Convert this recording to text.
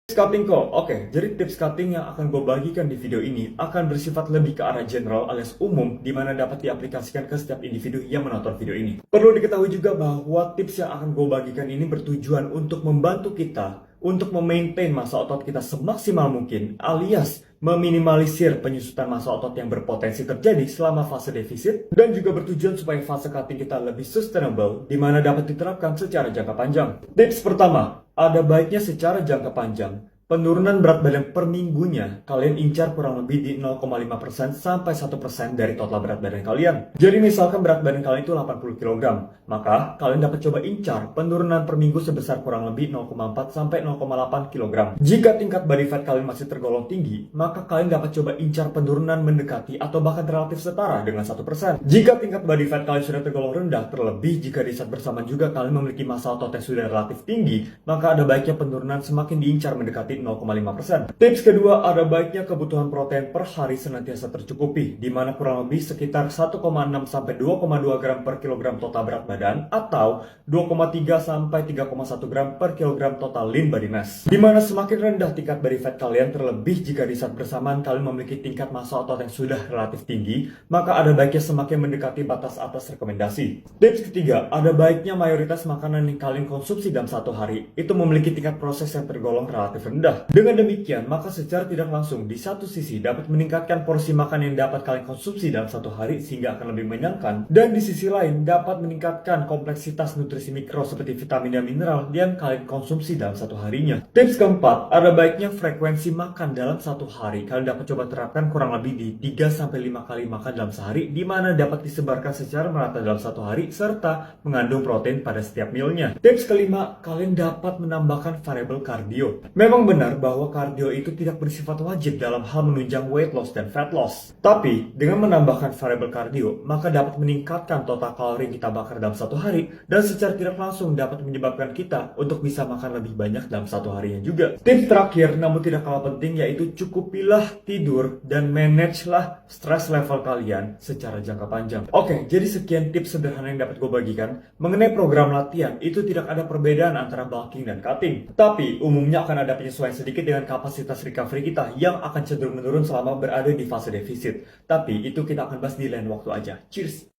Tips cutting kok. Oke, jadi tips cutting yang akan gue bagikan di video ini akan bersifat lebih ke arah general alias umum, di mana dapat diaplikasikan ke setiap individu yang menonton video ini. Perlu diketahui juga bahwa tips yang akan gue bagikan ini bertujuan untuk membantu kita untuk memaintain massa otot kita semaksimal mungkin, alias meminimalisir penyusutan massa otot yang berpotensi terjadi selama fase defisit, dan juga bertujuan supaya fase cutting kita lebih sustainable, di mana dapat diterapkan secara jangka panjang. Tips pertama, ada baiknya secara jangka panjang, penurunan berat badan per minggunya kalian incar kurang lebih di 0,5% sampai 1% dari total berat badan kalian. Jadi misalkan berat badan kalian itu 80 kg, maka kalian dapat coba incar penurunan per minggu sebesar kurang lebih 0,4 sampai 0,8 kg. Jika tingkat body fat kalian masih tergolong tinggi, maka kalian dapat coba incar penurunan mendekati atau bahkan relatif setara dengan 1%. Jika tingkat body fat kalian sudah tergolong rendah, terlebih jika di saat bersamaan juga kalian memiliki massa otot yang sudah relatif tinggi, maka ada baiknya penurunan semakin diincar mendekati 0,5%. Tips kedua, ada baiknya kebutuhan protein per hari senantiasa tercukupi, di mana kurang lebih sekitar 1,6 sampai 2,2 gram per kilogram total berat badan atau 2,3 sampai 3,1 gram per kilogram total lean body mass. Di mana semakin rendah tingkat body fat kalian, terlebih jika di saat bersamaan kalian memiliki tingkat massa otot yang sudah relatif tinggi, maka ada baiknya semakin mendekati batas atas rekomendasi. Tips ketiga, ada baiknya mayoritas makanan yang kalian konsumsi dalam satu hari itu memiliki tingkat proses yang tergolong relatif rendah. Dengan demikian, maka secara tidak langsung di satu sisi dapat meningkatkan porsi makan yang dapat kalian konsumsi dalam satu hari sehingga akan lebih mengenyangkan, dan di sisi lain dapat meningkatkan kompleksitas nutrisi mikro seperti vitamin dan mineral yang kalian konsumsi dalam satu harinya. Tips keempat, ada baiknya frekuensi makan dalam satu hari kalian dapat coba terapkan kurang lebih di 3-5 kali makan dalam sehari, di mana dapat disebarkan secara merata dalam satu hari serta mengandung protein pada setiap mealnya. Tips kelima, kalian dapat menambahkan variabel kardio. Memang benar bahwa kardio itu tidak bersifat wajib dalam hal menunjang weight loss dan fat loss. Tapi, dengan menambahkan variabel kardio, maka dapat meningkatkan total kalori yang kita bakar dalam satu hari, dan secara tidak langsung dapat menyebabkan kita untuk bisa makan lebih banyak dalam satu harinya juga. Tips terakhir, namun tidak kalah penting, yaitu cukupilah tidur dan managelah stress level kalian secara jangka panjang. Oke, jadi sekian tips sederhana yang dapat gue bagikan. Mengenai program latihan, itu tidak ada perbedaan antara bulking dan cutting. Tapi, umumnya akan ada penyesuaian sedikit dengan kapasitas recovery kita yang akan cenderung menurun selama berada di fase defisit. Tapi itu kita akan bahas di lain waktu aja. Cheers!